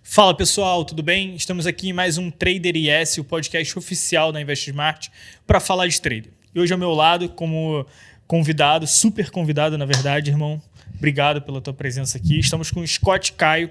Fala pessoal, tudo bem? Estamos aqui em mais um Trader IS, o podcast oficial da InvestSmart, para falar de trader. E hoje ao meu lado, como convidado, super convidado na verdade, irmão, obrigado pela tua presença aqui. Estamos com o Scott Caio,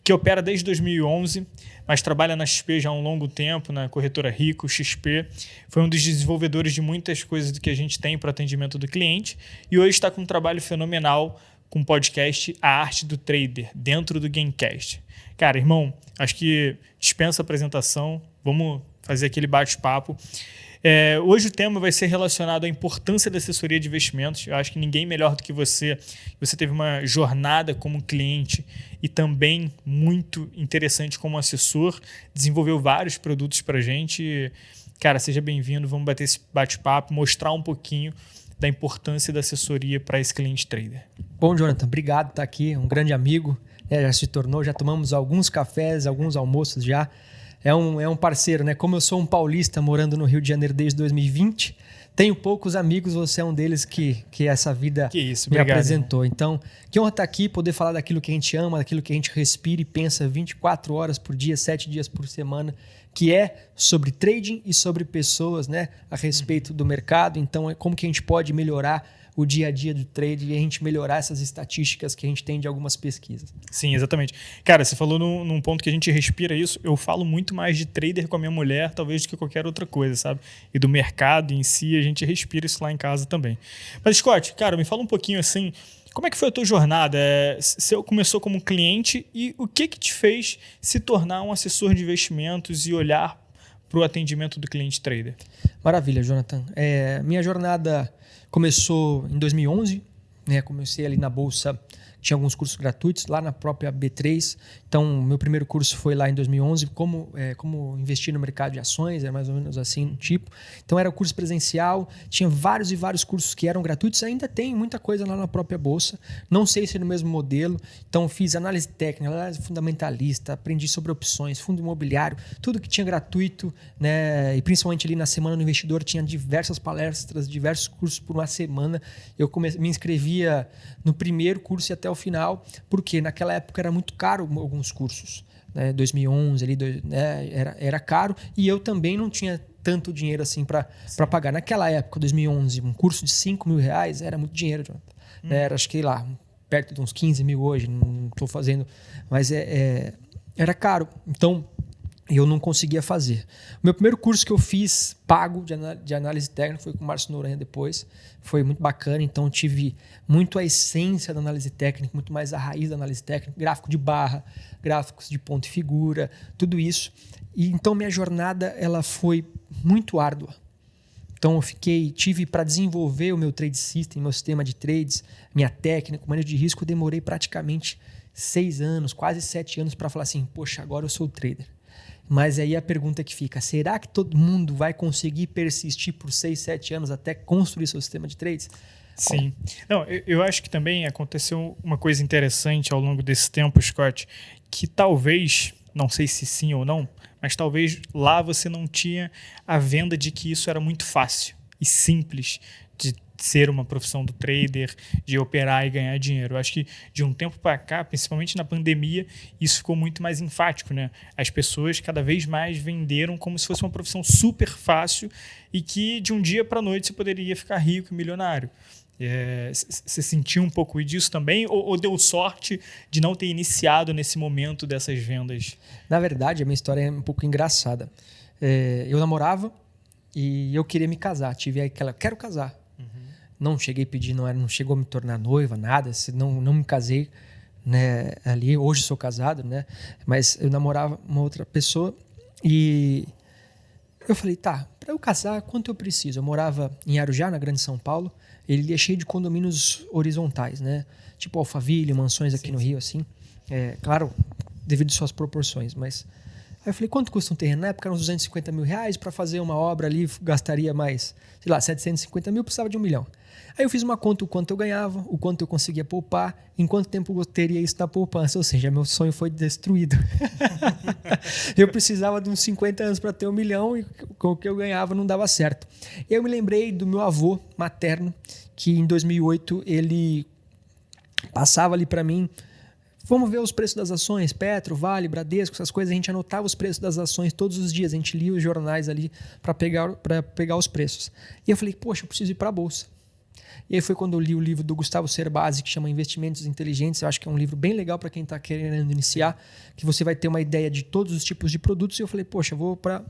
que opera desde 2011, mas trabalha na XP já há um longo tempo, na corretora Rico, XP. Foi um dos desenvolvedores de muitas coisas do que a gente tem para o atendimento do cliente e hoje está com um trabalho fenomenal com o podcast A Arte do Trader, dentro do Gamecast. Cara, irmão, acho que dispensa a apresentação, vamos fazer aquele bate-papo. Hoje o tema vai ser relacionado à importância da assessoria de investimentos. Eu acho que ninguém melhor do que você. Você teve uma jornada como cliente e também muito interessante como assessor, desenvolveu vários produtos para a gente. Cara, seja bem-vindo, vamos bater esse bate-papo, mostrar um pouquinho da importância da assessoria para esse cliente trader. Bom, Jonathan, obrigado por estar aqui, um grande amigo, já se tornou, já tomamos alguns cafés, alguns almoços já, é um parceiro, né? Como eu sou um paulista morando no Rio de Janeiro desde 2020, tenho poucos amigos, você é um deles que essa vida me apresentou. Né? Então, que honra estar aqui, poder falar daquilo que a gente ama, daquilo que a gente respira e pensa 24 horas por dia, 7 dias por semana, que é sobre trading e sobre pessoas, né? A respeito do mercado. Então, é como que a gente pode melhorar o dia a dia do trade e a gente melhorar essas estatísticas que a gente tem de algumas pesquisas. Sim, exatamente. Cara, você falou num ponto que a gente respira isso. Eu falo muito mais de trader com a minha mulher, talvez, do que qualquer outra coisa, sabe? E do mercado em si, a gente respira isso lá em casa também. Mas, Scott, cara, me fala um pouquinho assim, como é que foi a tua jornada? Você começou como cliente e o que te fez se tornar um assessor de investimentos e olhar para o atendimento do cliente trader? Maravilha, Jonathan. Minha jornada começou em 2011, né? Comecei ali na Bolsa, tinha alguns cursos gratuitos lá na própria B3. Então, meu primeiro curso foi lá em 2011, como investir no mercado de ações, é mais ou menos assim, tipo. Então, era o curso presencial, tinha vários e vários cursos que eram gratuitos, ainda tem muita coisa lá na própria Bolsa. Não sei se é no mesmo modelo. Então, fiz análise técnica, análise fundamentalista, aprendi sobre opções, fundo imobiliário, tudo que tinha gratuito, né? E principalmente ali na Semana do Investidor, tinha diversas palestras, diversos cursos por uma semana. Eu me inscrevia no primeiro curso e até o final, porque naquela época era muito caro alguns cursos, né? 2011 ali, né? Era caro e eu também não tinha tanto dinheiro assim para pagar. Naquela época, 2011, um curso de R$5.000 era muito dinheiro, Jonathan. Era, acho que lá, perto de uns 15 mil hoje, não estou fazendo, mas era caro. Então, eu não conseguia fazer. O meu primeiro curso que eu fiz, pago, de análise técnica, foi com o Márcio Noronha depois. Foi muito bacana, então tive muito a essência da análise técnica, muito mais a raiz da análise técnica, gráfico de barra, gráficos de ponto e figura, tudo isso. E então minha jornada ela foi muito árdua. Então eu tive para desenvolver o meu trade system, meu sistema de trades, minha técnica, o manejo de risco, eu demorei praticamente 6 anos, quase 7 anos para falar assim, poxa, agora eu sou trader. Mas aí a pergunta que fica, será que todo mundo vai conseguir persistir por 6, 7 anos até construir seu sistema de trades? Sim. Não, eu acho que também aconteceu uma coisa interessante ao longo desse tempo, Scott, que talvez, não sei se sim ou não, mas talvez lá você não tinha a venda de que isso era muito fácil e simples de ser uma profissão do trader, de operar e ganhar dinheiro. Eu acho que de um tempo para cá, principalmente na pandemia, isso ficou muito mais enfático, né? As pessoas cada vez mais venderam como se fosse uma profissão super fácil e que de um dia para a noite você poderia ficar rico e milionário. Você sentiu um pouco disso também ou deu sorte de não ter iniciado nesse momento dessas vendas? Na verdade, a minha história é um pouco engraçada. Eu namorava e eu queria me casar. Tive aquela, quero casar. Não cheguei a pedir, não chegou a me tornar noiva, nada. Não me casei, né, ali. Hoje sou casado, né? Mas eu namorava uma outra pessoa e eu falei, tá, para eu casar, quanto eu preciso? Eu morava em Arujá, na Grande São Paulo. Ele é cheio de condomínios horizontais, né? Tipo Alphaville, mansões aqui no Rio, assim. Claro, devido às suas proporções, mas... Aí eu falei, quanto custa um terreno? Na época eram uns R$250 mil, para fazer uma obra ali gastaria mais, sei lá, 750 mil, precisava de 1 milhão. Aí eu fiz uma conta, o quanto eu ganhava, o quanto eu conseguia poupar, em quanto tempo eu teria isso na poupança, ou seja, meu sonho foi destruído. Eu precisava de uns 50 anos para ter 1 milhão e com o que eu ganhava não dava certo. Eu me lembrei do meu avô materno, que em 2008 ele passava ali para mim vamos ver os preços das ações, Petro, Vale, Bradesco, essas coisas. A gente anotava os preços das ações todos os dias. A gente lia os jornais ali para pegar os preços. E eu falei, poxa, eu preciso ir para a Bolsa. E aí foi quando eu li o livro do Gustavo Cerbasi, que chama Investimentos Inteligentes. Eu acho que é um livro bem legal para quem está querendo iniciar, que você vai ter uma ideia de todos os tipos de produtos. E eu falei, poxa, eu vou para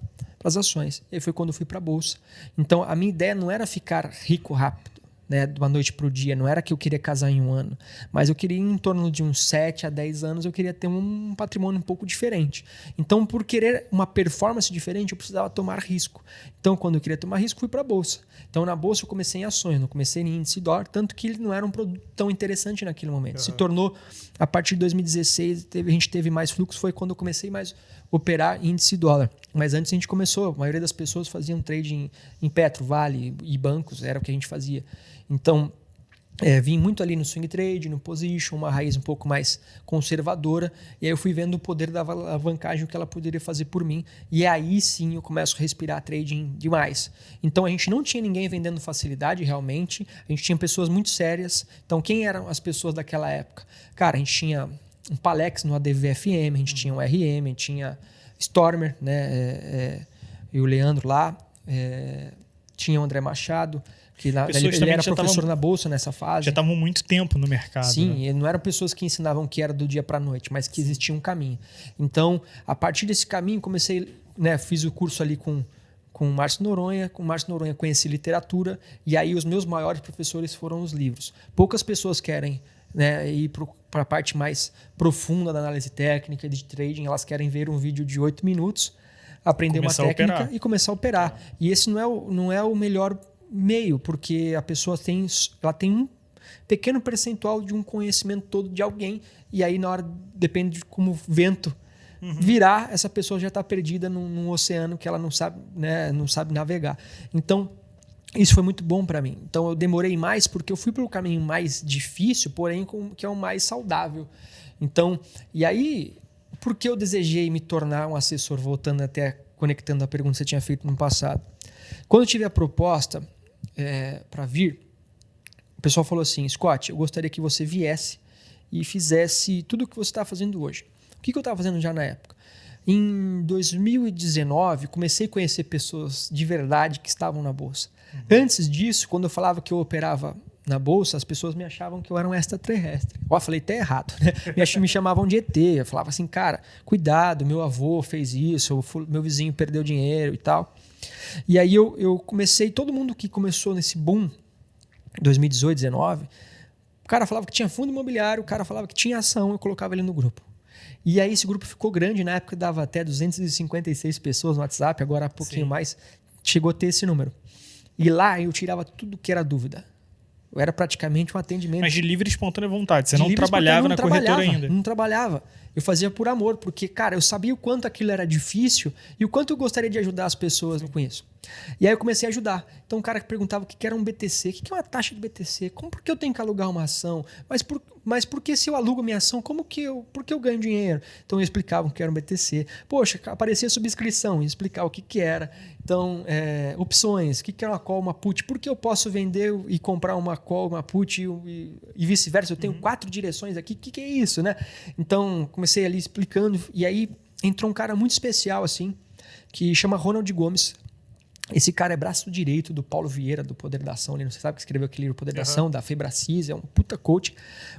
as ações. E aí foi quando eu fui para a Bolsa. Então, a minha ideia não era ficar rico rápido, né, de uma noite para o dia. Não era que eu queria casar em um ano, mas eu queria, em torno de uns 7 a 10 anos, eu queria ter um patrimônio um pouco diferente. Então, por querer uma performance diferente, eu precisava tomar risco. Então, quando eu queria tomar risco, fui para a Bolsa. Então, na Bolsa, eu comecei em ações, não comecei em índice dólar, tanto que ele não era um produto tão interessante naquele momento. Se tornou, a partir de 2016, a gente teve mais fluxo, foi quando eu comecei mais a operar índice dólar. Mas antes a gente começou, a maioria das pessoas faziam trading em Petro, Vale e bancos, era o que a gente fazia. Então, vim muito ali no swing trade, no position, uma raiz um pouco mais conservadora, e aí eu fui vendo o poder da alavancagem, o que ela poderia fazer por mim, e aí sim eu começo a respirar trading demais. Então a gente não tinha ninguém vendendo facilidade realmente, a gente tinha pessoas muito sérias. Então quem eram as pessoas daquela época? Cara, a gente tinha um Palex no ADVFM, a gente tinha um RM, a gente tinha Stormer, né, e o Leandro lá, tinha o André Machado, que ele era professor na Bolsa nessa fase. Já estavam muito tempo no mercado. Sim, né? Não eram pessoas que ensinavam que era do dia para a noite, mas que existia um caminho. Então, a partir desse caminho, comecei, né, fiz o curso ali com o Márcio Noronha. Com o Márcio Noronha conheci literatura, e aí os meus maiores professores foram os livros. Poucas pessoas querem, né, ir para a parte mais profunda da análise técnica, de trading, elas querem ver um vídeo de 8 minutos, aprender uma técnica e começar a operar. E esse não é o melhor meio, porque a pessoa tem um pequeno percentual de um conhecimento todo de alguém, e aí na hora, depende de como o vento virar, essa pessoa já está perdida num oceano que ela não sabe, né, não sabe navegar. Então, isso foi muito bom para mim. Então, eu demorei mais porque eu fui pelo caminho mais difícil, porém que é o mais saudável. Então, e aí, por que eu desejei me tornar um assessor, voltando até, conectando a pergunta que você tinha feito no passado? Quando eu tive a proposta para vir, o pessoal falou assim, Scott, eu gostaria que você viesse e fizesse tudo o que você está fazendo hoje. O que eu estava fazendo já na época? Em 2019, comecei a conhecer pessoas de verdade que estavam na Bolsa. Antes disso, quando eu falava que eu operava na Bolsa, as pessoas me achavam que eu era um extraterrestre. Ó, falei até errado, né? Me chamavam de ET. Eu falava assim, cara, cuidado, meu avô fez isso, meu vizinho perdeu dinheiro e tal. E aí eu comecei, todo mundo que começou nesse boom, 2018, 2019, o cara falava que tinha fundo imobiliário, o cara falava que tinha ação, eu colocava ele no grupo. E aí esse grupo ficou grande, na época dava até 256 pessoas no WhatsApp, agora há pouquinho mais, chegou a ter esse número. E lá eu tirava tudo que era dúvida. Eu era praticamente um atendimento. Mas de livre e espontânea vontade, você não trabalhava na corretora ainda? Não trabalhava. Eu fazia por amor, porque, cara, eu sabia o quanto aquilo era difícil e o quanto eu gostaria de ajudar as pessoas com isso. E aí eu comecei a ajudar. Então o cara que perguntava o que era um BTC, o que é uma taxa de BTC, por que eu tenho que alugar uma ação? Mas por que se eu alugo a minha ação, por que eu ganho dinheiro? Então eu explicava o que era um BTC. Poxa, aparecia subscrição, eu explicava o que era. Então, opções, o que era uma call, uma put, por que eu posso vender e comprar uma call, uma put e vice-versa? Eu tenho 4 direções aqui, o que é isso, né? Então, comecei ali explicando, e aí entrou um cara muito especial, assim, que chama Ronald Gomes. Esse cara é braço direito do Paulo Vieira, do Poder da Ação. Ele não sabe que escreveu aquele livro Poder da Ação, da Febracis, é um puta coach.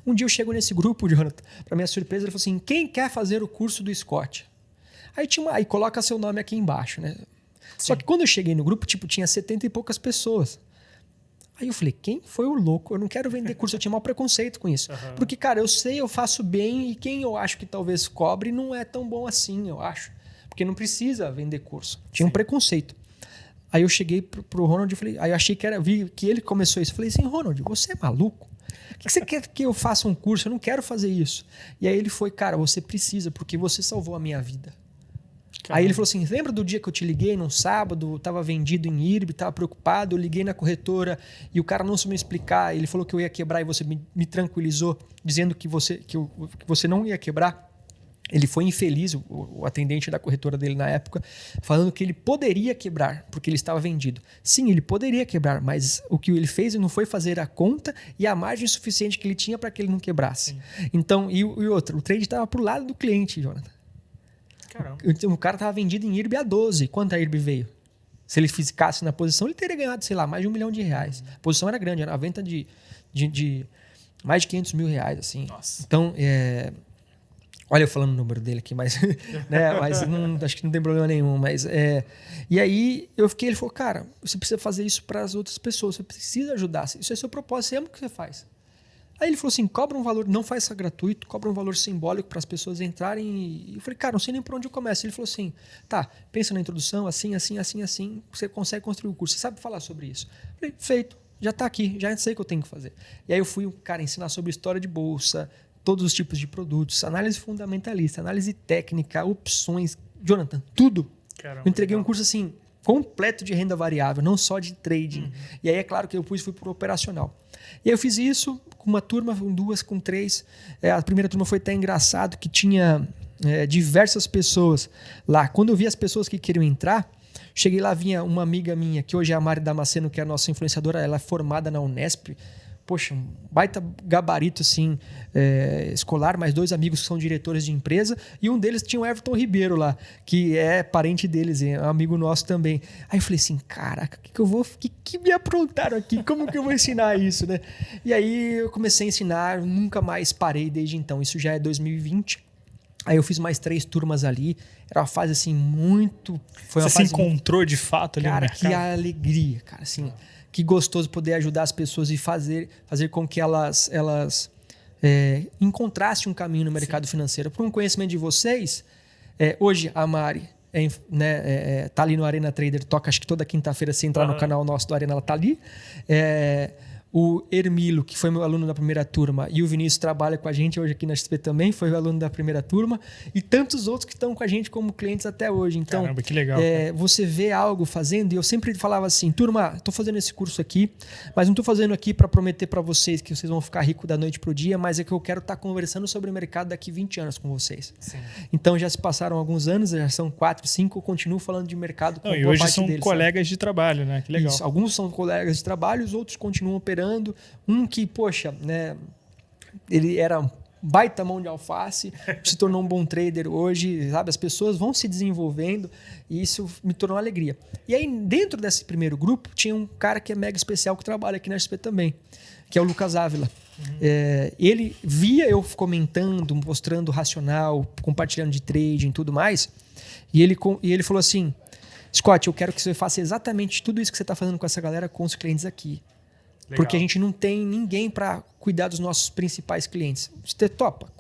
Um dia eu chego nesse grupo, Jonathan, para minha surpresa, ele falou assim, quem quer fazer o curso do Scott? Aí coloca seu nome aqui embaixo, né? Só que quando eu cheguei no grupo, tinha 70 e poucas pessoas. Aí eu falei, quem foi o louco? Eu não quero vender curso, eu tinha mau preconceito com isso. Porque, cara, eu sei, eu faço bem, e quem eu acho que talvez cobre não é tão bom assim, eu acho. Porque não precisa vender curso. Tinha um preconceito. Aí eu cheguei pro Ronald e falei, aí eu achei vi que ele começou isso. Eu falei assim, Ronald, você é maluco? O que você quer que eu faça um curso? Eu não quero fazer isso. E aí ele foi, cara, você precisa, porque você salvou a minha vida. Caramba. Aí ele falou assim, lembra do dia que eu te liguei num sábado, estava vendido em IRB, estava preocupado, eu liguei na corretora e o cara não soube me explicar, ele falou que eu ia quebrar e você me tranquilizou, dizendo que você não ia quebrar. Ele foi infeliz, o atendente da corretora dele na época, falando que ele poderia quebrar, porque ele estava vendido. Sim, ele poderia quebrar, mas o que ele fez não foi fazer a conta e a margem suficiente que ele tinha para que ele não quebrasse. Sim. Então, e outro, o trade estava pro lado do cliente, Jonathan. Caramba. Então, o cara estava vendido em IRB a 12. Quanto a IRB veio? Se ele ficasse na posição, ele teria ganhado, sei lá, mais de R$1 milhão. A posição era grande, era uma venda de mais de R$500 mil, assim. Nossa. Então, olha eu falando o número dele aqui, mas, né, mas acho que não tem problema nenhum. Mas, e aí ele falou, cara, você precisa fazer isso para as outras pessoas, você precisa ajudar. Isso é seu propósito, você ama o que você faz. Aí ele falou assim, cobra um valor, não faça gratuito, cobra um valor simbólico para as pessoas entrarem. E eu falei, cara, não sei nem por onde eu começo. Ele falou assim, tá, pensa na introdução, assim, você consegue construir o curso, você sabe falar sobre isso. Eu falei, feito, já está aqui, já sei o que eu tenho que fazer. E aí eu fui, cara, ensinar sobre história de bolsa, todos os tipos de produtos, análise fundamentalista, análise técnica, opções, Jonathan, tudo. Caramba, eu entreguei um curso assim, completo de renda variável, não só de trading. E aí é claro que eu fui para o operacional. E aí eu fiz isso com uma turma, com duas, com três. A primeira turma foi até engraçado, que tinha diversas pessoas lá. Quando eu vi as pessoas que queriam entrar, cheguei lá, vinha uma amiga minha, que hoje é a Mari Damasceno, que é a nossa influenciadora, ela é formada na Unesp. Poxa, um baita gabarito assim, escolar, mais 2 amigos que são diretores de empresa, e um deles tinha o Everton Ribeiro lá, que é parente deles, é um amigo nosso também. Aí eu falei assim, caraca, que me aprontaram aqui? Como que eu vou ensinar isso, né? E aí eu comecei a ensinar, nunca mais parei desde então. Isso já é 2020. Aí eu fiz mais 3 turmas ali. Era uma fase assim muito... Você se encontrou de fato ali no mercado? Cara, que alegria, cara, assim... Que gostoso poder ajudar as pessoas e fazer com que elas encontrassem um caminho no mercado financeiro. Por um conhecimento de vocês, hoje a Mari tá ali no Arena Trader, toca acho que toda quinta-feira, se entrar no canal nosso do Arena, ela tá ali. O Hermilo, que foi meu aluno da primeira turma, e o Vinícius trabalha com a gente hoje aqui na XP também, foi o aluno da primeira turma, e tantos outros que estão com a gente como clientes até hoje. Então, caramba, que legal. Você vê algo fazendo, e eu sempre falava assim, turma, estou fazendo esse curso aqui, mas não estou fazendo aqui para prometer para vocês que vocês vão ficar ricos da noite para o dia, mas é que eu quero estar conversando sobre o mercado daqui 20 anos com vocês. Sim. Então, já se passaram alguns anos, já são 4, 5, eu continuo falando de mercado com e hoje são colegas de trabalho, né? Que legal. Isso, alguns são colegas de trabalho, os outros continuam operando. Um que, poxa, né, ele era um baita mão de alface, se tornou um bom trader hoje, sabe? As pessoas vão se desenvolvendo e isso me tornou uma alegria. E aí, dentro desse primeiro grupo, tinha um cara que é mega especial, que trabalha aqui na XP também, que é o Lucas Ávila. Ele via eu comentando, mostrando racional, compartilhando de trading e tudo mais, e ele falou assim, Scott, eu quero que você faça exatamente tudo isso que você está fazendo com essa galera, com os clientes aqui. Legal. Porque a gente não tem ninguém para cuidar dos nossos principais clientes. Você topa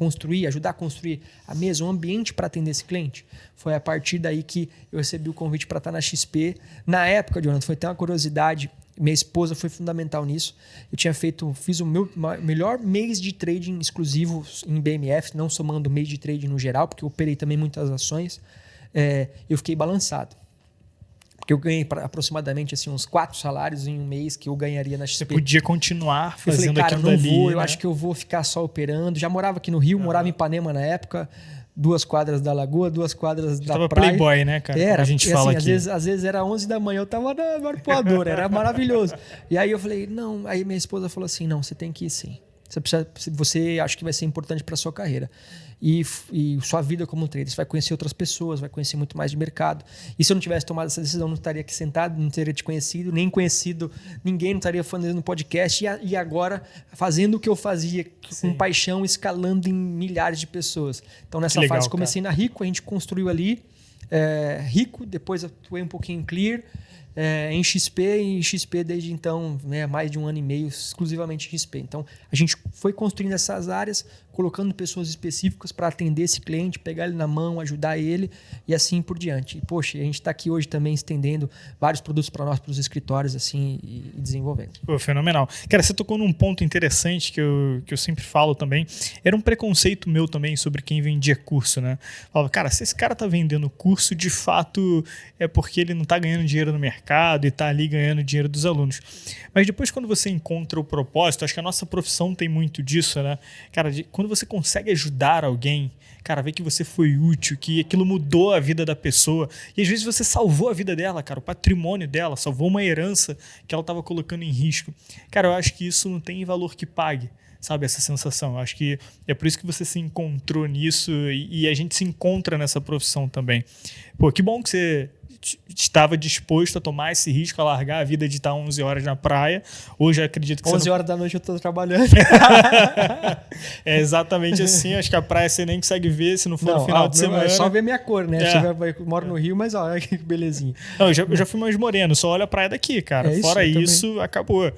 ajudar a construir a mesa, um ambiente para atender esse cliente? Foi a partir daí que eu recebi o convite para estar na XP. Na época, Jonathan, foi até uma curiosidade. Minha esposa foi fundamental nisso. Eu fiz o meu melhor mês de trading exclusivo em BMF, não somando mês de trading no geral, porque eu operei também muitas ações. Eu fiquei balançado. Porque eu ganhei aproximadamente assim, uns 4 salários em um mês que eu ganharia na XP. Você podia continuar fazendo aquilo dali. Né? Eu acho que eu vou ficar só operando. Já morava aqui no Rio, morava em Ipanema na época. 2 quadras da lagoa, 2 quadras da praia. Playboy, né, cara? Era, a gente fala assim, aqui. Às vezes era 11 da manhã, eu tava no arpoador, era maravilhoso. E aí eu falei, não. Aí minha esposa falou assim, não, você tem que ir sim. Você acha que vai ser importante para sua carreira. E sua vida como trader. Você vai conhecer outras pessoas, vai conhecer muito mais de mercado. E se eu não tivesse tomado essa decisão, não estaria aqui sentado, não teria te conhecido, nem conhecido ninguém, não estaria fazendo podcast. E agora, fazendo o que eu fazia com paixão, escalando em milhares de pessoas. Então, nessa fase, comecei na Rico, a gente construiu ali Rico, depois atuei um pouquinho em Clear, em XP desde então, né, mais de 1 ano e meio, exclusivamente em XP. Então, a gente foi construindo essas áreas, colocando pessoas específicas para atender esse cliente, pegar ele na mão, ajudar ele e assim por diante. E, poxa, a gente está aqui hoje também estendendo vários produtos para nós, para os escritórios, assim, e desenvolvendo. Pô, fenomenal. Cara, você tocou num ponto interessante que eu sempre falo também. Era um preconceito meu também sobre quem vendia curso, né? Falava, cara, se esse cara tá vendendo curso, de fato é porque ele não tá ganhando dinheiro no mercado. mercado e tá ali ganhando dinheiro dos alunos. Mas depois, quando você encontra o propósito, acho que a nossa profissão tem muito disso, né? Cara, quando você consegue ajudar alguém, cara, ver que você foi útil, que aquilo mudou a vida da pessoa, e às vezes você salvou a vida dela, cara, o patrimônio dela, salvou uma herança que ela estava colocando em risco. Cara, eu acho que isso não tem valor que pague, sabe, essa sensação. Eu acho que é por isso que você se encontrou nisso e a gente se encontra nessa profissão também. Pô, que bom que você estava disposto a tomar esse risco, a largar a vida de estar 11 horas na praia. Hoje eu acredito que 11 horas da noite eu tô trabalhando. É exatamente assim. Acho que a praia você nem consegue ver se não for no final de semana. É só ver minha cor, né? É. Eu moro no Rio, mas olha que belezinha. Não, eu já fui mais moreno, só olha a praia daqui, cara. É isso, Fora eu isso, também. acabou.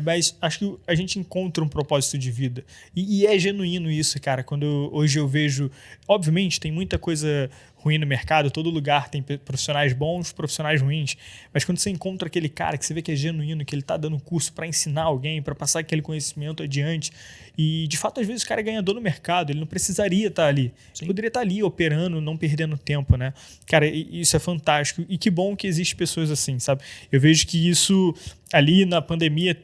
Mas acho que a gente encontra um propósito de vida. E é genuíno isso, cara. Hoje eu vejo... Obviamente, tem muita coisa ruim no mercado. Todo lugar tem profissionais bons, profissionais ruins. Mas quando você encontra aquele cara que você vê que é genuíno, que ele tá dando curso para ensinar alguém, para passar aquele conhecimento adiante. E, de fato, às vezes o cara é ganhador no mercado. Ele não precisaria estar ali. Ele poderia estar ali operando, não perdendo tempo, né? Cara, isso é fantástico. E que bom que existem pessoas assim, sabe? Eu vejo que isso... Ali na pandemia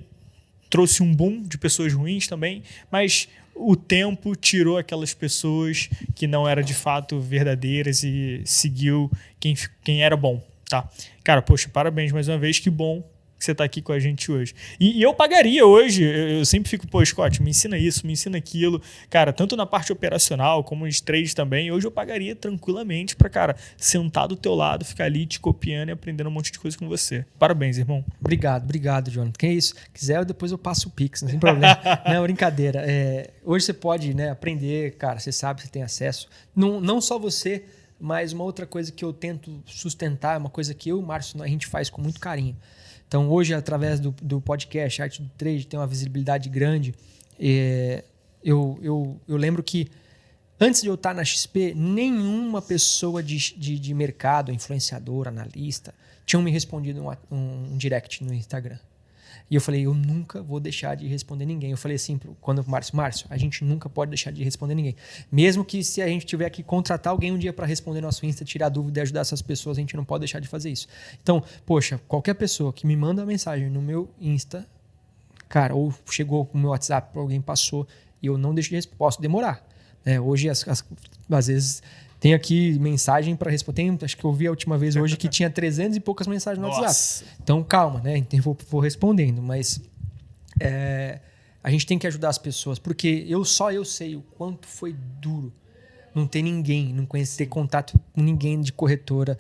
trouxe um boom de pessoas ruins também, mas o tempo tirou aquelas pessoas que não eram de fato verdadeiras e seguiu quem era bom, tá? Cara, poxa, parabéns mais uma vez, que bom que você está aqui com a gente hoje. E eu pagaria hoje, eu sempre fico, pô, Scott, me ensina isso, me ensina aquilo. Cara, tanto na parte operacional como nos trades também, hoje eu pagaria tranquilamente para, cara, sentar do teu lado, ficar ali te copiando e aprendendo um monte de coisa com você. Parabéns, irmão. Obrigado, Jonathan. Que é isso? Quiser, depois eu passo o Pix, não tem problema. Não, brincadeira. Hoje você pode, né, aprender, cara, você sabe, você tem acesso. Não só você, mas uma outra coisa que eu tento sustentar, uma coisa que eu e o Márcio, a gente faz com muito carinho. Então, hoje, através do podcast Arte do Trade, tem uma visibilidade grande. Eu lembro que, antes de eu estar na XP, nenhuma pessoa de mercado, influenciador, analista, tinham me respondido um direct no Instagram. E eu falei, eu nunca vou deixar de responder ninguém. Eu falei assim, quando o Márcio, a gente nunca pode deixar de responder ninguém. Mesmo que se a gente tiver que contratar alguém um dia para responder nosso Insta, tirar dúvida e ajudar essas pessoas, a gente não pode deixar de fazer isso. Então, poxa, qualquer pessoa que me manda uma mensagem no meu Insta, cara, ou chegou com o meu WhatsApp, alguém passou, e eu não deixo de responder. Posso demorar. Hoje, às vezes... Tem aqui mensagem para responder. Acho que eu vi a última vez hoje que tinha 300 e poucas mensagens no WhatsApp. Então, calma, né? Então, vou respondendo. Mas a gente tem que ajudar as pessoas. Porque só eu sei o quanto foi duro não ter ninguém, não ter contato com ninguém de corretora.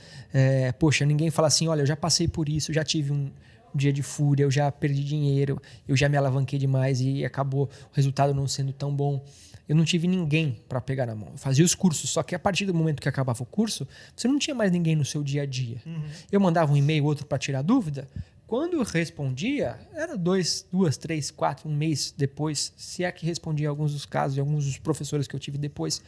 Poxa, ninguém fala assim, olha, eu já passei por isso, eu já tive um dia de fúria, eu já perdi dinheiro, eu já me alavanquei demais e acabou o resultado não sendo tão bom. Eu não tive ninguém para pegar na mão. Eu fazia os cursos, só que a partir do momento que acabava o curso, você não tinha mais ninguém no seu dia a dia. Uhum. Eu mandava um e-mail, outro para tirar dúvida. Quando eu respondia, era 2, 3, 4, um mês depois, se é que respondia alguns dos casos e alguns dos professores que eu tive depois.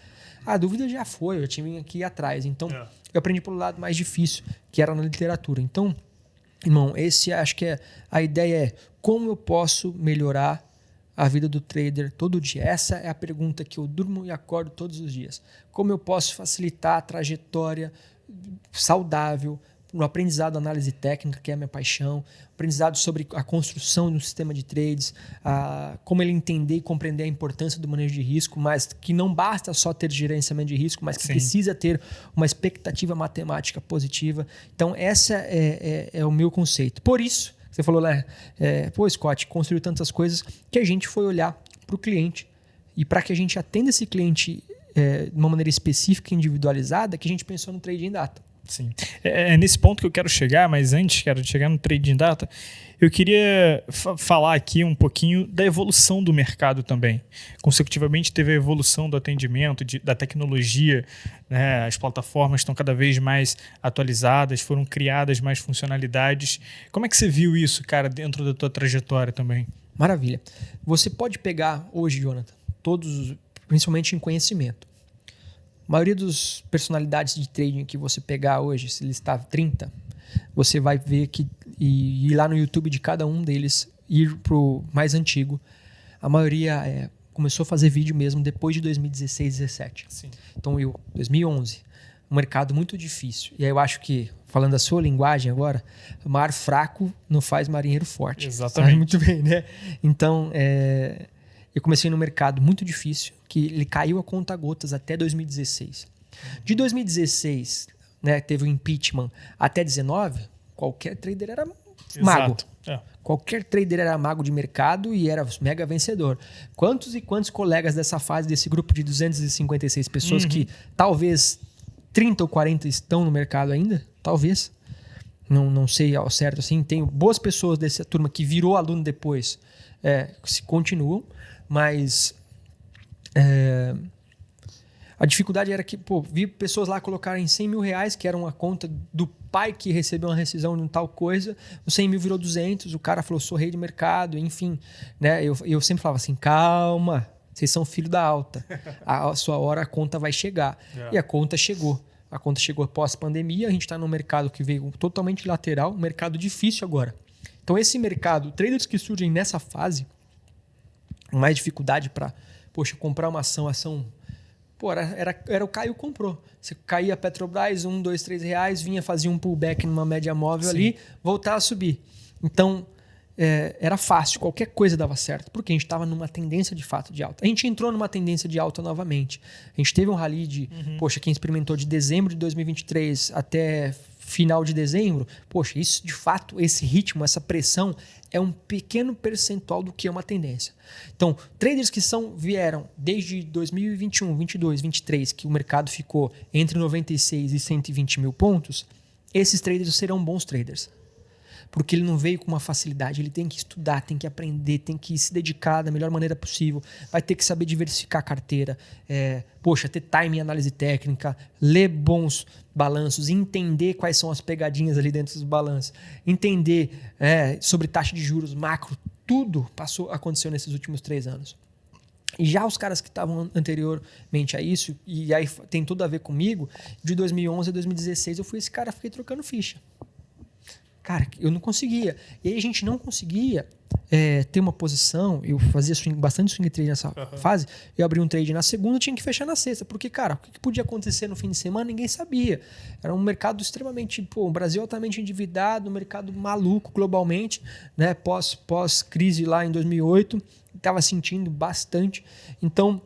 A dúvida já foi, eu tinha que ir atrás. Então, eu aprendi pelo lado mais difícil, que era na literatura. Então, irmão, acho que a ideia é como eu posso melhorar a vida do trader todo dia. Essa é a pergunta que eu durmo e acordo todos os dias. Como eu posso facilitar a trajetória saudável no aprendizado, análise técnica, que é a minha paixão, aprendizado sobre a construção de um sistema de trades, como ele entender e compreender a importância do manejo de risco, mas que não basta só ter gerenciamento de risco, mas que precisa ter uma expectativa matemática positiva. Então, essa é o meu conceito. Por isso, você falou, né? Pô, Scott, construiu tantas coisas que a gente foi olhar para o cliente e para que a gente atenda esse cliente de uma maneira específica e individualizada, que a gente pensou no Trading Data. Sim. É nesse ponto que eu quero chegar, mas antes, de chegar no Trading Data, eu queria falar aqui um pouquinho da evolução do mercado também. Consecutivamente teve a evolução do atendimento, da tecnologia, né? As plataformas estão cada vez mais atualizadas, foram criadas mais funcionalidades. Como é que você viu isso, cara, dentro da tua trajetória também? Maravilha. Você pode pegar hoje, Jonathan, principalmente em conhecimento. A maioria das personalidades de trading que você pegar hoje, se listar 30, você vai ver que, e ir lá no YouTube de cada um deles, ir para o mais antigo, a maioria começou a fazer vídeo mesmo depois de 2016, 2017. Sim. Então, 2011, um mercado muito difícil. E aí eu acho que, falando a sua linguagem agora, mar fraco não faz marinheiro forte. Exatamente. Sabe muito bem, né? Então, eu comecei num mercado muito difícil, que ele caiu a conta-gotas até 2016. De 2016, né, teve o impeachment até 19, qualquer trader era mago. Qualquer trader era mago de mercado e era mega vencedor. Quantos e quantos colegas dessa fase, desse grupo de 256 pessoas que talvez 30 ou 40 estão no mercado ainda? Talvez. Não sei ao certo assim. Tenho boas pessoas dessa turma que virou aluno depois, se continuam, mas a dificuldade era que, vi pessoas lá colocarem 100 mil reais, que era uma conta do pai que recebeu uma rescisão de um tal coisa, os 100 mil virou 200, o cara falou, sou rei de mercado, enfim. Né? Eu sempre falava assim, calma, vocês são filho da alta, a sua hora a conta vai chegar. E a conta chegou. A conta chegou pós-pandemia, a gente está num mercado que veio totalmente lateral, um mercado difícil agora. Então esse mercado, traders que surgem nessa fase, mais dificuldade para, comprar uma ação... era o Caio comprou. Você caía a Petrobras, 1, 2, 3 reais, vinha, fazia um pullback numa média móvel ali, voltar a subir. Então, era fácil, qualquer coisa dava certo, porque a gente estava numa tendência de fato de alta. A gente entrou numa tendência de alta novamente. A gente teve um rally de, quem experimentou de dezembro de 2023 até final de dezembro, isso de fato, esse ritmo, essa pressão é um pequeno percentual do que é uma tendência. Então, traders que vieram desde 2021, 22, 23, que o mercado ficou entre 96 e 120 mil pontos, esses traders serão bons traders. Porque ele não veio com uma facilidade, ele tem que estudar, tem que aprender, tem que se dedicar da melhor maneira possível, vai ter que saber diversificar a carteira, ter timing e análise técnica, ler bons balanços, entender quais são as pegadinhas ali dentro dos balanços, entender sobre taxa de juros, macro, tudo aconteceu nesses últimos 3 anos. E já os caras que estavam anteriormente a isso, e aí tem tudo a ver comigo, de 2011 a 2016 eu fui esse cara, fiquei trocando ficha. Cara, eu não conseguia. E aí a gente não conseguia ter uma posição. Eu fazia bastante swing trade nessa fase. Eu abri um trade na segunda, tinha que fechar na sexta. Porque, cara, o que podia acontecer no fim de semana, ninguém sabia. Era um mercado extremamente... o Brasil altamente endividado, um mercado maluco globalmente, né? Pós-crise lá em 2008. Estava sentindo bastante. Então,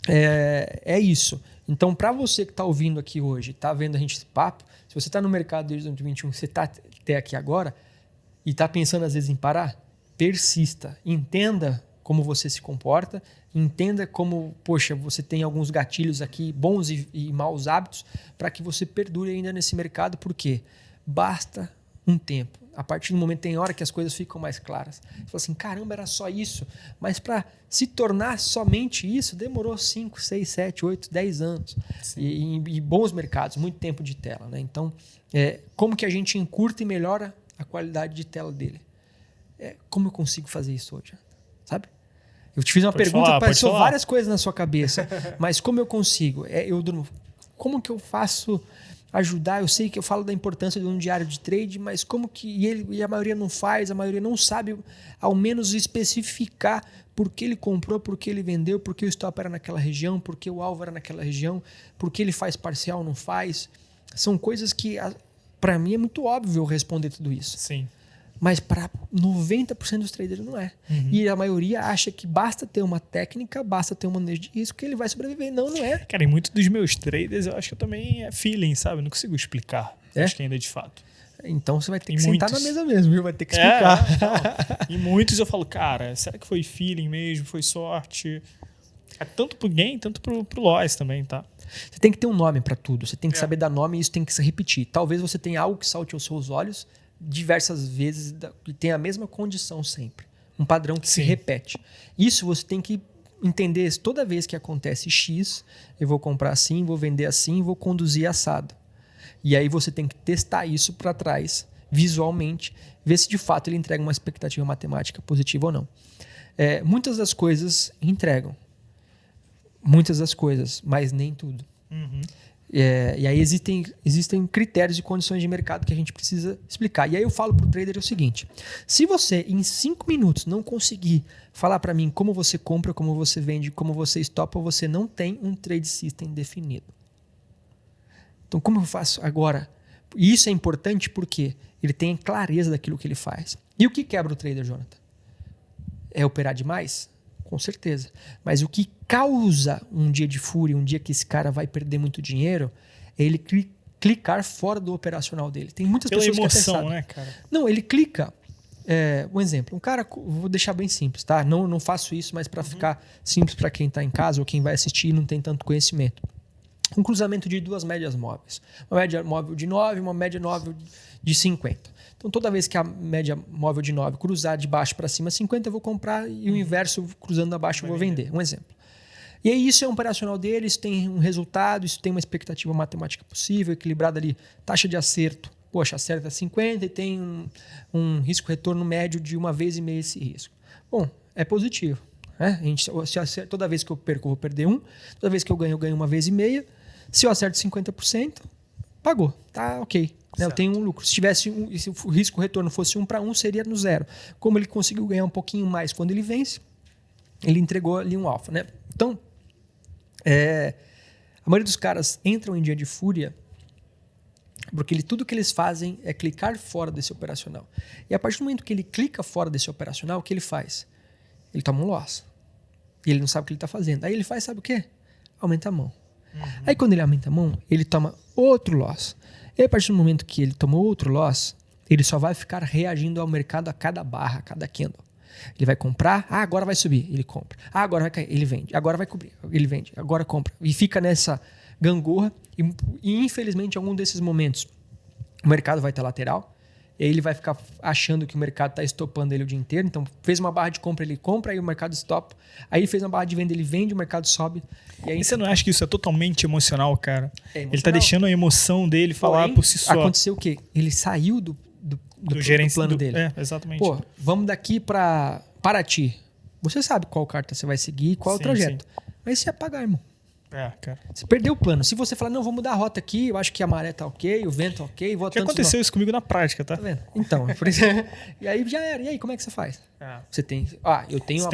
é isso. Então, para você que está ouvindo aqui hoje, está vendo a gente esse papo, se você está no mercado desde 2021, você está até aqui agora e está pensando às vezes em parar, persista. Entenda como você se comporta, entenda como, você tem alguns gatilhos aqui, bons e maus hábitos, para que você perdure ainda nesse mercado, porque basta um tempo. A partir do momento, tem hora que as coisas ficam mais claras. Você fala assim, caramba, era só isso. Mas para se tornar somente isso, demorou 5, 6, 7, 8, 10 anos. E bons mercados, muito tempo de tela. Né? Então, como que a gente encurta e melhora a qualidade de tela dele? Como eu consigo fazer isso hoje? Sabe? Eu te fiz uma pergunta, passou várias coisas na sua cabeça. Mas como eu consigo? Como que eu faço... ajudar, eu sei que eu falo da importância de um diário de trade, mas como que e a maioria não faz, a maioria não sabe ao menos especificar por que ele comprou, por que ele vendeu, por que o stop era naquela região, por que o alvo era naquela região, por que ele faz parcial, não faz. São coisas que, para mim, é muito óbvio eu responder tudo isso. Sim. Mas para 90% dos traders não é. E a maioria acha que basta ter uma técnica, basta ter um manejo de risco que ele vai sobreviver. Não é. Cara, e muitos dos meus traders eu acho que eu também é feeling, sabe? Eu não consigo explicar. Acho que ainda é de fato. Então você vai ter que sentar na mesa mesmo, viu? Vai ter que explicar. E muitos eu falo, cara, será que foi feeling mesmo? Foi sorte? Tanto pro gain, tanto pro loss também, tá? Você tem que ter um nome para tudo. Você tem que saber dar nome e isso tem que se repetir. Talvez você tenha algo que salte aos seus olhos diversas vezes e tem a mesma condição sempre. Um padrão que se repete. Isso você tem que entender. Toda vez que acontece X, eu vou comprar assim, vou vender assim, vou conduzir assado. E aí você tem que testar isso para trás, visualmente, ver se de fato ele entrega uma expectativa matemática positiva ou não. Muitas das coisas entregam. Muitas das coisas, mas nem tudo. E aí existem critérios e condições de mercado que a gente precisa explicar. E aí eu falo para o trader o seguinte: se você em 5 minutos não conseguir falar para mim como você compra, como você vende, como você estopa, você não tem um trade system definido. Então, como eu faço agora? E isso é importante porque ele tem clareza daquilo que ele faz. E o que quebra o trader, Jonathan? É operar demais? Com certeza. Mas o que causa um dia de fúria, um dia que esse cara vai perder muito dinheiro, é ele clicar fora do operacional dele. Tem muitas Pela pessoas emoção, que até sabem. né, cara? Não, ele clica. Um exemplo, um cara, vou deixar bem simples, tá? Não faço isso, mas para ficar simples para quem está em casa ou quem vai assistir e não tem tanto conhecimento. Um cruzamento de duas médias móveis. Uma média móvel de 9 e uma média móvel de 50. Então, toda vez que a média móvel de 9 cruzar de baixo para cima 50, eu vou comprar e o inverso, cruzando abaixo, eu vou vender. Um exemplo. E aí, isso é um operacional dele, isso tem um resultado, isso tem uma expectativa matemática possível, equilibrada ali, taxa de acerto. Poxa, acerta 50 e tem um risco-retorno médio de 1,5 esse risco. Bom, é positivo. Né? Toda vez que eu perco, eu vou perder 1. Toda vez que eu ganho 1,5. Se eu acerto 50%, pagou. Tá ok. Né? Eu tenho um lucro. Se o risco-retorno fosse 1 para 1, seria no zero. Como ele conseguiu ganhar um pouquinho mais quando ele vence, ele entregou ali um alfa. Né? Então, a maioria dos caras entram em dia de fúria porque tudo que eles fazem é clicar fora desse operacional. E a partir do momento que ele clica fora desse operacional, o que ele faz? Ele toma um loss. E ele não sabe o que ele está fazendo. Aí ele faz, sabe o quê? Aumenta a mão. Aí quando ele aumenta a mão, ele toma outro loss. E a partir do momento que ele tomou outro loss, ele só vai ficar reagindo ao mercado a cada barra, a cada candle. Ele vai comprar, agora vai subir, ele compra. Agora vai cair, ele vende. Agora vai cobrir, ele vende. Agora compra. E fica nessa gangorra e infelizmente em algum desses momentos o mercado vai estar lateral e aí ele vai ficar achando que o mercado está estopando ele o dia inteiro. Então fez uma barra de compra, ele compra, aí o mercado estopa. Aí ele fez uma barra de venda, ele vende, o mercado sobe. E você não acha que isso é totalmente emocional, cara? É emocional. Ele está deixando a emoção dele falar por si só. Aconteceu o quê? Ele saiu do plano dele. Exatamente. Pô, vamos daqui para Paraty. Você sabe qual carta você vai seguir, qual é o trajeto. Sim. Mas você ia pagar, irmão. Cara. Você perdeu o plano. Se você falar, não, vou mudar a rota aqui, eu acho que a maré tá ok, o vento tá ok, vou que aconteceu isso comigo na prática, tá? Tá vendo? Então, por isso, e aí já era. E aí, como é que você faz? Você tem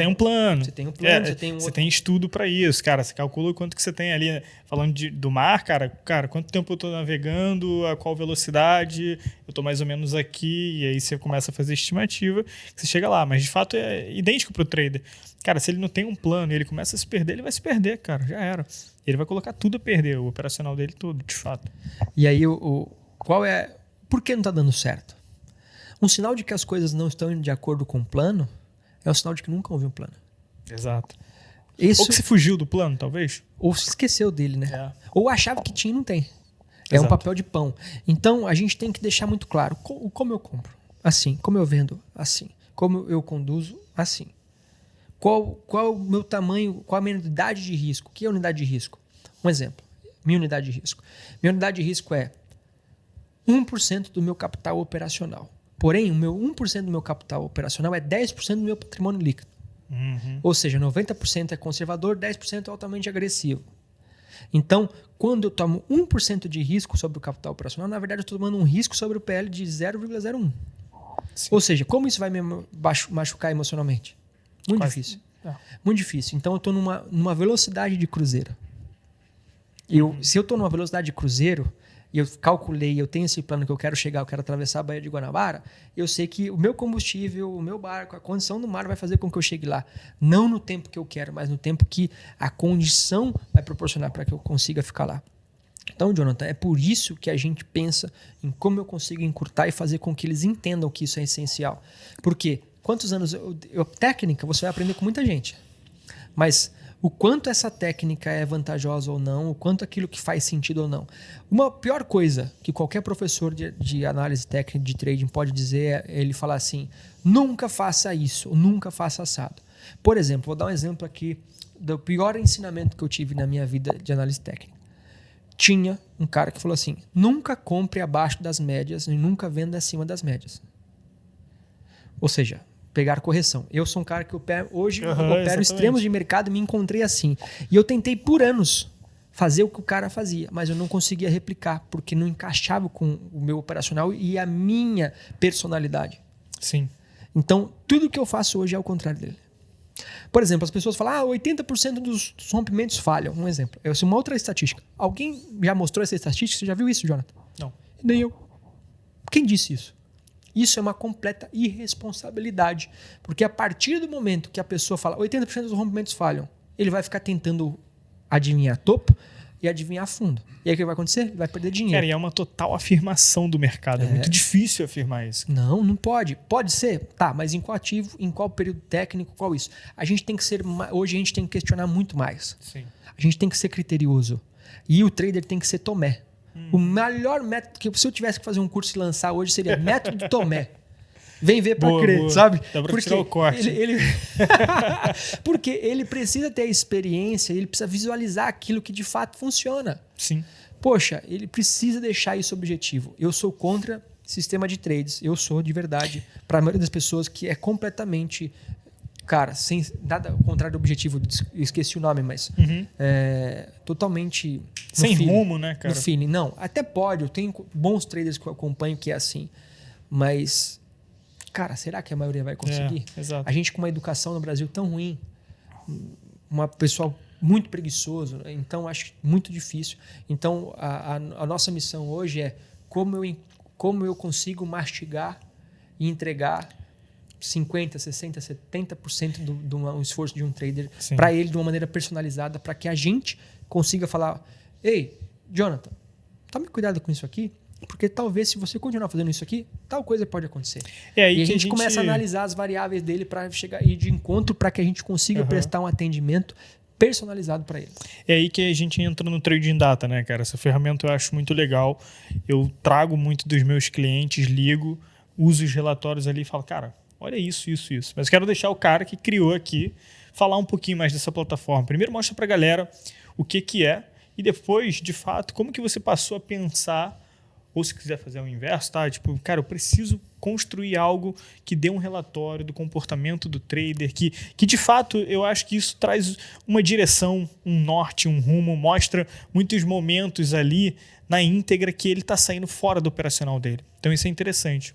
um plano. Você tem um plano, você tem estudo para isso, cara. Você calcula o quanto que você tem ali, né? Falando do mar, cara, quanto tempo eu tô navegando, a qual velocidade, eu tô mais ou menos aqui, e aí você começa a fazer estimativa, você chega lá. Mas de fato é idêntico pro trader. Cara, se ele não tem um plano e ele começa a se perder, ele vai se perder, cara. Já era. Ele vai colocar tudo a perder, o operacional dele todo, de fato. E aí, por que não tá dando certo? Um sinal de que as coisas não estão indo de acordo com o plano é um sinal de que nunca houve um plano. Exato. Ou que você fugiu do plano, talvez. Ou se esqueceu dele, né? Ou achava que tinha e não tem. É Exato. um papel de pão. Então, a gente tem que deixar muito claro como eu compro. Assim. Como eu vendo. Assim. Como eu conduzo. Assim. Qual o meu tamanho, qual a minha unidade de risco? O que é unidade de risco? Um exemplo. Minha unidade de risco. Minha unidade de risco é 1% do meu capital operacional. Porém, o meu 1% do meu capital operacional é 10% do meu patrimônio líquido. Ou seja, 90% é conservador, 10% é altamente agressivo. Então, quando eu tomo 1% de risco sobre o capital operacional, na verdade eu estou tomando um risco sobre o PL de 0,01. Ou seja, como isso vai me machucar emocionalmente? Muito difícil. Muito difícil. Então, eu estou numa velocidade de cruzeiro. Se eu estou numa velocidade de cruzeiro, e eu calculei, eu tenho esse plano que eu quero chegar, eu quero atravessar a Baía de Guanabara, eu sei que o meu combustível, o meu barco, a condição do mar vai fazer com que eu chegue lá. Não no tempo que eu quero, mas no tempo que a condição vai proporcionar para que eu consiga ficar lá. Então, Jonathan, é por isso que a gente pensa em como eu consigo encurtar e fazer com que eles entendam que isso é essencial. Porque quantos anos... técnica, você vai aprender com muita gente. Mas o quanto essa técnica é vantajosa ou não, o quanto aquilo que faz sentido ou não. Uma pior coisa que qualquer professor de análise técnica de trading pode dizer é ele falar assim, nunca faça isso, ou nunca faça assado. Por exemplo, vou dar um exemplo aqui do pior ensinamento que eu tive na minha vida de análise técnica. Tinha um cara que falou assim, nunca compre abaixo das médias e nunca venda acima das médias. Ou seja, pegar correção. Eu sou um cara que hoje opero extremos de mercado e me encontrei assim. E eu tentei por anos fazer o que o cara fazia, mas eu não conseguia replicar, porque não encaixava com o meu operacional e a minha personalidade. Sim. Então, tudo que eu faço hoje é o contrário dele. Por exemplo, as pessoas falam, 80% dos rompimentos falham. Um exemplo. Essa é uma outra estatística. Alguém já mostrou essa estatística? Você já viu isso, Jonathan? Não. Nem eu. Quem disse isso? Isso é uma completa irresponsabilidade. Porque a partir do momento que a pessoa fala 80% dos rompimentos falham, ele vai ficar tentando adivinhar topo e adivinhar fundo. E aí o que vai acontecer? Ele vai perder dinheiro. Cara, e é uma total afirmação do mercado. É muito difícil afirmar isso. Não pode. Pode ser? Tá, mas em qual ativo, em qual período técnico, qual isso? Hoje a gente tem que questionar muito mais. Sim. A gente tem que ser criterioso. E o trader tem que ser Tomé. O melhor método, que se eu tivesse que fazer um curso e lançar hoje, seria método de Tomé. Vem ver pra crer, boa. Sabe? Dá pra tirar o corte. Porque ele precisa ter a experiência, ele precisa visualizar aquilo que de fato funciona. Sim. Poxa, ele precisa deixar isso objetivo. Eu sou contra sistema de trades. Eu sou de verdade. Para a maioria das pessoas que é completamente... Cara, sem nada ao contrário do objetivo. Esqueci o nome, mas... totalmente... Sem rumo, né, cara? No feeling. Não, até pode. Eu tenho bons traders que eu acompanho que é assim. Mas... Cara, será que a maioria vai conseguir? Exato. A gente com uma educação no Brasil tão ruim, uma pessoal muito preguiçoso, então acho muito difícil. Então a nossa missão hoje é como eu consigo mastigar e entregar 50%, 60%, 70% do esforço de um trader para ele de uma maneira personalizada, para que a gente consiga falar: ei, Jonathan, tome cuidado com isso aqui, porque talvez se você continuar fazendo isso aqui, tal coisa pode acontecer. E aí a gente começa a analisar as variáveis dele para chegar ir de encontro para que a gente consiga prestar um atendimento personalizado para ele. É aí que a gente entra no Trading Data, né, cara? Essa ferramenta eu acho muito legal. Eu trago muito dos meus clientes, ligo, uso os relatórios ali e falo, cara, olha isso. Mas quero deixar o cara que criou aqui falar um pouquinho mais dessa plataforma. Primeiro mostra pra galera o que é e depois, de fato, como que você passou a pensar. Ou se quiser fazer o inverso, tá? Tipo, cara, eu preciso construir algo que dê um relatório do comportamento do trader, que de fato eu acho que isso traz uma direção, um norte, um rumo, mostra muitos momentos ali na íntegra que ele está saindo fora do operacional dele. Então isso é interessante.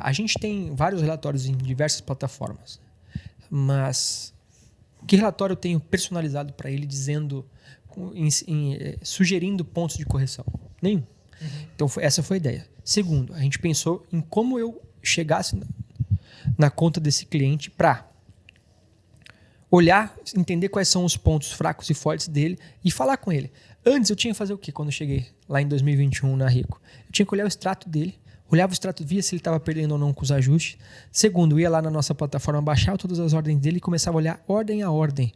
A gente tem vários relatórios em diversas plataformas, mas que relatório eu tenho personalizado para ele dizendo, sugerindo pontos de correção? Nenhum. Então, essa foi a ideia. Segundo, a gente pensou em como eu chegasse na conta desse cliente para olhar, entender quais são os pontos fracos e fortes dele e falar com ele. Antes, eu tinha que fazer o quê quando eu cheguei lá em 2021 na Rico? Eu tinha que olhar o extrato dele, olhava o extrato, via se ele estava perdendo ou não com os ajustes. Segundo, ia lá na nossa plataforma, baixar todas as ordens dele e começava a olhar ordem a ordem.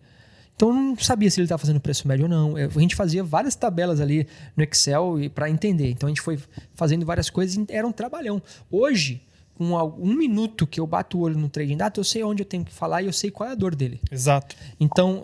Então, eu não sabia se ele estava fazendo preço médio ou não. A gente fazia várias tabelas ali no Excel para entender. Então, a gente foi fazendo várias coisas e era um trabalhão. Hoje, com um minuto que eu bato o olho no Trading Data, eu sei onde eu tenho que falar e eu sei qual é a dor dele. Exato. Então,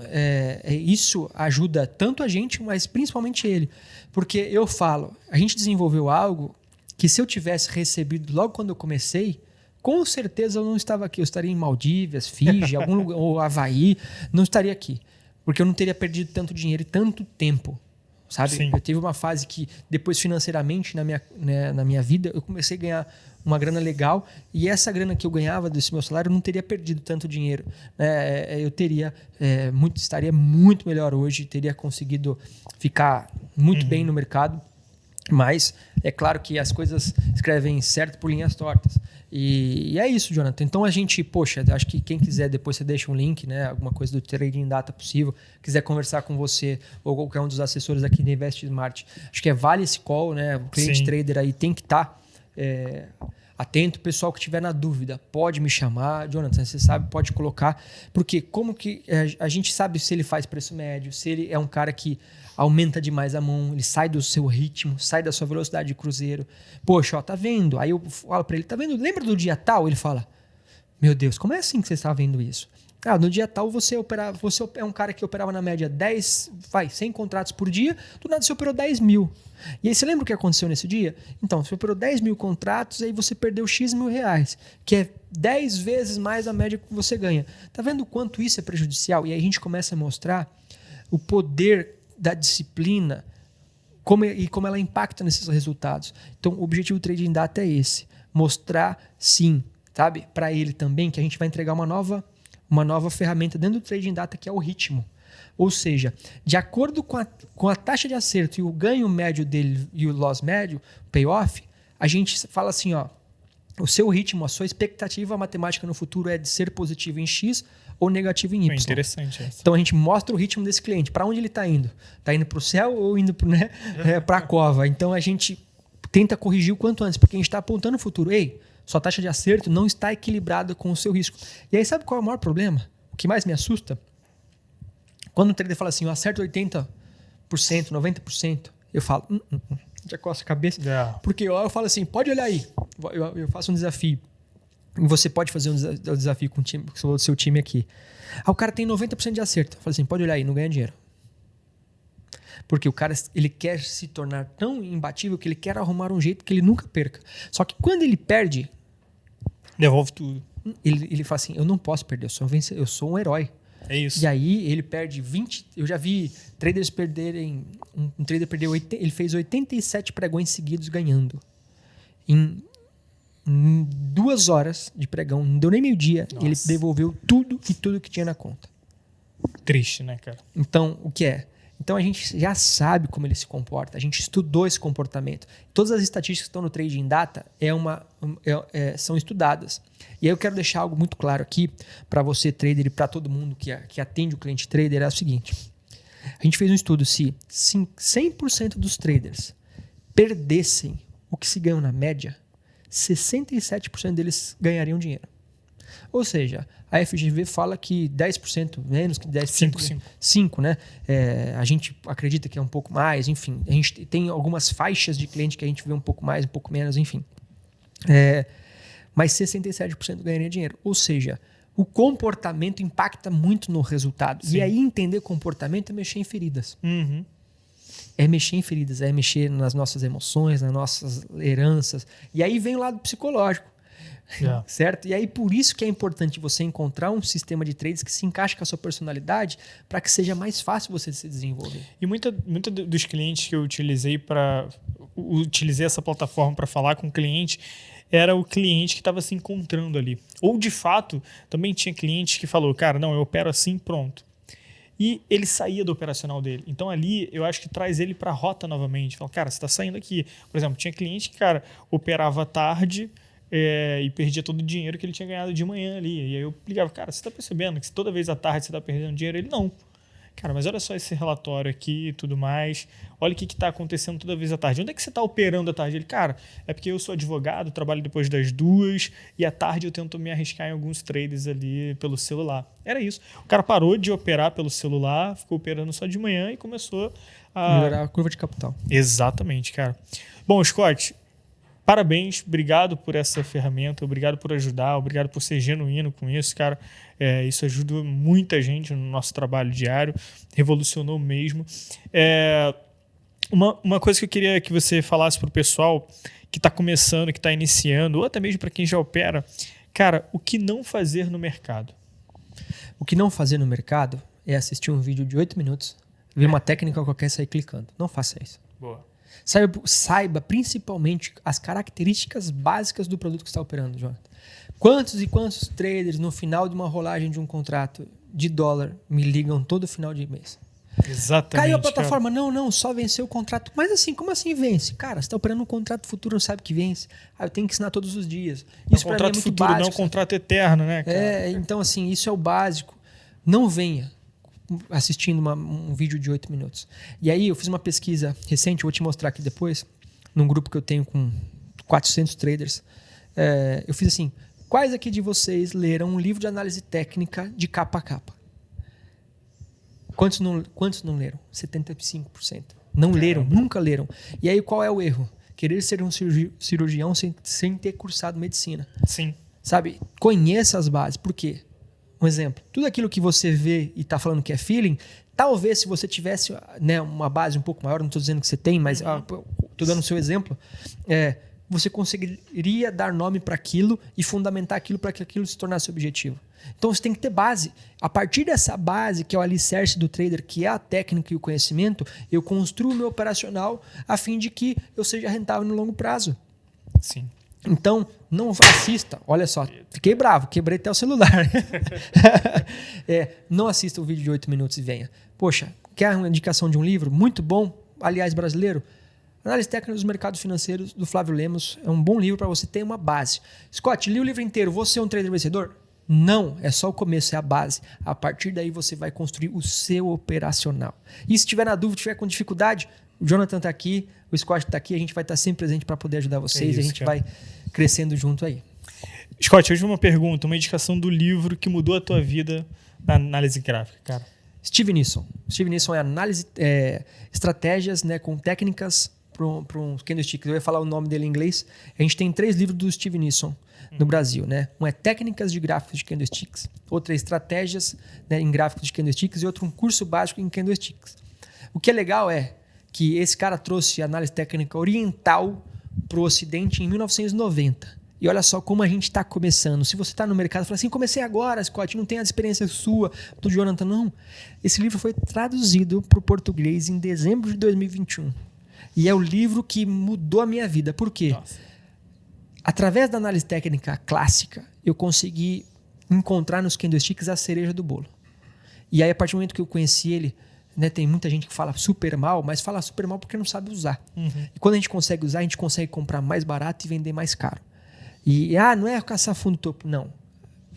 isso ajuda tanto a gente, mas principalmente ele. Porque eu falo, a gente desenvolveu algo que se eu tivesse recebido logo quando eu comecei, com certeza eu não estava aqui. Eu estaria em Maldivas, Fiji, algum lugar, ou Havaí, não estaria aqui. Porque eu não teria perdido tanto dinheiro e tanto tempo, sabe? Sim. Eu tive uma fase que, depois financeiramente, na minha vida, eu comecei a ganhar uma grana legal e essa grana que eu ganhava desse meu salário, eu não teria perdido tanto dinheiro. Eu estaria muito melhor hoje, teria conseguido ficar muito bem no mercado, mas é claro que as coisas escrevem certo por linhas tortas. E é isso, Jonathan. Então a gente, acho que quem quiser, depois você deixa um link, né, alguma coisa do Trading Data possível, quiser conversar com você ou qualquer um dos assessores aqui da Invest Smart, acho que vale esse call, né? O cliente trader aí tem que estar atento. O pessoal que estiver na dúvida, pode me chamar. Jonathan, você sabe, pode colocar. Porque como que a gente sabe se ele faz preço médio, se ele é um cara que aumenta demais a mão, ele sai do seu ritmo, sai da sua velocidade de cruzeiro. Poxa, ó, tá vendo? Aí eu falo para ele, tá vendo? Lembra do dia tal? Ele fala, meu Deus, como é assim que você está vendo isso? No dia tal você é um cara que operava na média 100 contratos por dia, do nada você operou 10 mil. E aí você lembra o que aconteceu nesse dia? Então, você operou 10 mil contratos, aí você perdeu X mil reais, que é 10 vezes mais a média que você ganha. Tá vendo o quanto isso é prejudicial? E aí a gente começa a mostrar o poder da disciplina como ela impacta nesses resultados. Então, o objetivo do Trading Data é esse. Mostrar, sim, sabe, para ele também, que a gente vai entregar uma nova uma nova ferramenta dentro do Trading Data que é o ritmo. Ou seja, de acordo com a taxa de acerto e o ganho médio dele e o loss médio, o payoff, a gente fala assim, ó, o seu ritmo, a sua expectativa matemática no futuro é de ser positivo em X ou negativo em Y. É interessante essa. Então a gente mostra o ritmo desse cliente. Para onde ele está indo? Está indo para o céu ou indo para a cova? Então a gente tenta corrigir o quanto antes, porque a gente está apontando o futuro. Ei, sua taxa de acerto não está equilibrada com o seu risco. E aí sabe qual é o maior problema? O que mais me assusta? Quando o trader fala assim, eu acerto 80%, 90%, eu falo, já coça a cabeça. Yeah. Porque eu falo assim, pode olhar aí, eu faço um desafio. E você pode fazer um desafio com o seu time aqui. O cara tem 90% de acerto. Eu falo assim, pode olhar aí, não ganha dinheiro. Porque o cara ele quer se tornar tão imbatível que ele quer arrumar um jeito que ele nunca perca. Só que quando ele perde... Devolve tudo. Ele fala assim, eu não posso perder, eu sou um herói. É isso. E aí ele perde 20... Eu já vi traders perderem... Um trader perdeu... Ele fez 87 pregões seguidos ganhando. Em 2 horas de pregão, não deu nem meio-dia, ele devolveu tudo que tinha na conta. Triste, né, cara? Então, o que é? Então a gente já sabe como ele se comporta, a gente estudou esse comportamento. Todas as estatísticas que estão no Trading Data são estudadas. E aí eu quero deixar algo muito claro aqui para você, trader, e para todo mundo que atende o cliente trader, é o seguinte. A gente fez um estudo, se 100% dos traders perdessem o que se ganham na média, 67% deles ganhariam dinheiro. Ou seja, a FGV fala que 10% menos que 10%. 5, né? A gente acredita que é um pouco mais, enfim. A gente tem algumas faixas de cliente que a gente vê um pouco mais, um pouco menos, enfim. Mas 67% ganharia dinheiro. Ou seja, o comportamento impacta muito no resultado. Sim. E aí entender comportamento é mexer em feridas. Uhum. É mexer em feridas, é mexer nas nossas emoções, nas nossas heranças. E aí vem o lado psicológico. Yeah. Certo? E aí por isso que é importante você encontrar um sistema de trades que se encaixe com a sua personalidade para que seja mais fácil você se desenvolver. E muita dos clientes que eu utilizei essa plataforma para falar com o cliente era o cliente que estava se encontrando ali. Ou de fato, também tinha clientes que falou, cara, não, eu opero assim, pronto. E ele saía do operacional dele. Então ali eu acho que traz ele para a rota novamente. Fala, cara, você está saindo aqui. Por exemplo, tinha cliente que, cara, operava tarde e perdia todo o dinheiro que ele tinha ganhado de manhã ali. E aí eu ligava, cara, você está percebendo que toda vez à tarde você está perdendo dinheiro? Ele, não. Cara, mas olha só esse relatório aqui e tudo mais. Olha o que está acontecendo toda vez à tarde. Onde é que você está operando à tarde? Ele, cara, é porque eu sou advogado, trabalho depois das 2 e à tarde eu tento me arriscar em alguns trades ali pelo celular. Era isso. O cara parou de operar pelo celular, ficou operando só de manhã e começou a... melhorar a curva de capital. Exatamente, cara. Bom, Scott, parabéns, obrigado por essa ferramenta, obrigado por ajudar, obrigado por ser genuíno com isso, cara. Isso ajuda muita gente no nosso trabalho diário, revolucionou mesmo. Uma coisa que eu queria que você falasse para o pessoal que está começando, que está iniciando, ou até mesmo para quem já opera, cara, o que não fazer no mercado? O que não fazer no mercado é assistir um vídeo de 8 minutos, ver uma técnica qualquer e sair clicando. Não faça isso. Boa. Saiba principalmente as características básicas do produto que você está operando, Jonathan. Quantos e quantos traders no final de uma rolagem de um contrato de dólar me ligam todo final de mês? Exatamente. Caiu a plataforma. Cara. Não, só venceu o contrato. Mas assim, como assim vence? Cara, você está operando um contrato futuro, não sabe que vence. Eu tenho que ensinar todos os dias. Isso para mim é muito futuro, básico. Não contrato eterno, né, cara? Então assim, isso é o básico. Não venha assistindo um vídeo de 8 minutos. E aí eu fiz uma pesquisa recente, eu vou te mostrar aqui depois, num grupo que eu tenho com 400 traders. Eu fiz assim, quais aqui de vocês leram um livro de análise técnica de capa a capa? Quantos não leram? 75%. Não leram, nunca leram. E aí qual é o erro? Querer ser um cirurgião sem ter cursado medicina. Sim. Sabe? Conheça as bases. Por quê? Um exemplo. Tudo aquilo que você vê e está falando que é feeling, talvez se você tivesse, né, uma base um pouco maior, não estou dizendo que você tem, mas estou dando o seu exemplo, você conseguiria dar nome para aquilo e fundamentar aquilo para que aquilo se tornasse objetivo. Então você tem que ter base. A partir dessa base, que é o alicerce do trader, que é a técnica e o conhecimento, eu construo o meu operacional a fim de que eu seja rentável no longo prazo. Sim. Então, não assista. Olha só, fiquei bravo, quebrei até o celular. Não assista o vídeo de 8 minutos e venha. Poxa, quer uma indicação de um livro muito bom, aliás, brasileiro? Análise Técnica dos Mercados Financeiros, do Flávio Lemos. É um bom livro para você ter uma base. Scott, li o livro inteiro. Você é um trader vencedor? Não, é só o começo, é a base. A partir daí você vai construir o seu operacional. E se tiver na dúvida, tiver com dificuldade, o Jonathan está aqui, o Scott está aqui, a gente vai estar sempre presente para poder ajudar vocês e a gente vai crescendo junto aí. Scott, hoje uma pergunta, uma indicação do livro que mudou a tua vida na análise gráfica, cara. Steve Nissen. Steve Nissen é análise, estratégias, né, com técnicas para um candlestick. Eu ia falar o nome dele em inglês. A gente tem 3 livros do Steve Nissen no Brasil, né? Um é técnicas de gráficos de candlesticks, outro é estratégias, né, em gráficos de candlesticks e outro um curso básico em candlesticks. O que é legal é que esse cara trouxe análise técnica oriental para o Ocidente em 1990. E olha só como a gente está começando. Se você está no mercado e fala assim, comecei agora, Scott, não tem a experiência sua, do Jonathan, não. Esse livro foi traduzido para o português em dezembro de 2021. E é o livro que mudou a minha vida. Por quê? Nossa. Através da análise técnica clássica, eu consegui encontrar nos candlesticks a cereja do bolo. E aí, a partir do momento que eu conheci ele, né, tem muita gente que fala super mal, mas fala super mal porque não sabe usar. E quando a gente consegue usar, a gente consegue comprar mais barato e vender mais caro. E não é caçar fundo topo, não.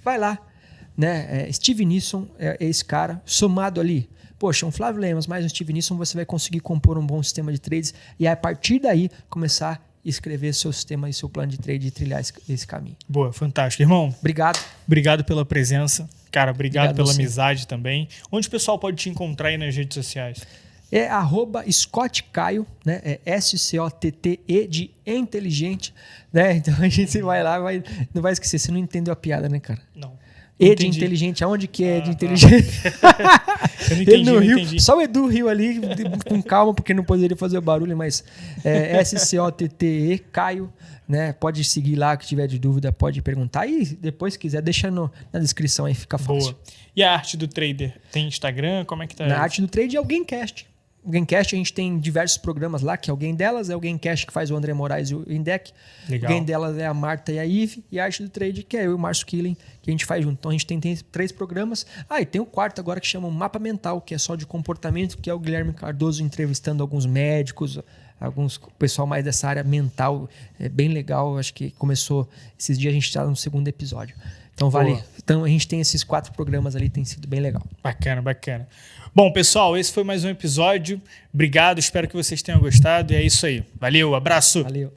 Vai lá. Né? Steve Nissen é esse cara, somado ali. Poxa, um Flávio Lemos mais um Steve Nissen, você vai conseguir compor um bom sistema de trades e a partir daí começar a escrever seu sistema e seu plano de trade e trilhar esse caminho. Boa, fantástico. Irmão, obrigado. Obrigado pela presença. Cara, obrigado pela amizade também. Onde o pessoal pode te encontrar aí nas redes sociais? É @ScottCaio, né? É SCOTTE de inteligente, né? Então a gente vai lá, não vai esquecer. Você não entendeu a piada, né, cara? Não. De inteligente, aonde que é de inteligente? Eu não entendi, Ele riu, entendi. só o Edu riu ali com calma, porque não poderia fazer o barulho, mas SCOTTE, Caio, né? Pode seguir lá, que tiver de dúvida, pode perguntar. E depois, se quiser, deixa na descrição aí, fica fácil. Boa. E a Arte do Trader? Tem Instagram? Como é que tá? Na Arte do Trade é o Gamecast. O Gamecast, a gente tem diversos programas lá, que Alguém Delas é o Gamecast que faz o André Moraes e o Indec. Legal. Alguém Delas é a Marta e a Ive. E a Arte do Trade, que é eu e o Márcio Killing, que a gente faz junto. Então a gente tem 3 programas. E tem o 4º agora que chama o Mapa Mental, que é só de comportamento, que é o Guilherme Cardoso entrevistando alguns médicos, alguns pessoal mais dessa área mental. É bem legal, acho que começou esses dias, a gente está no 2º episódio. Então vale. Então a gente tem esses 4 programas ali, tem sido bem legal. Bacana, bacana. Bom, pessoal, esse foi mais um episódio. Obrigado, espero que vocês tenham gostado. E é isso aí. Valeu, abraço. Valeu.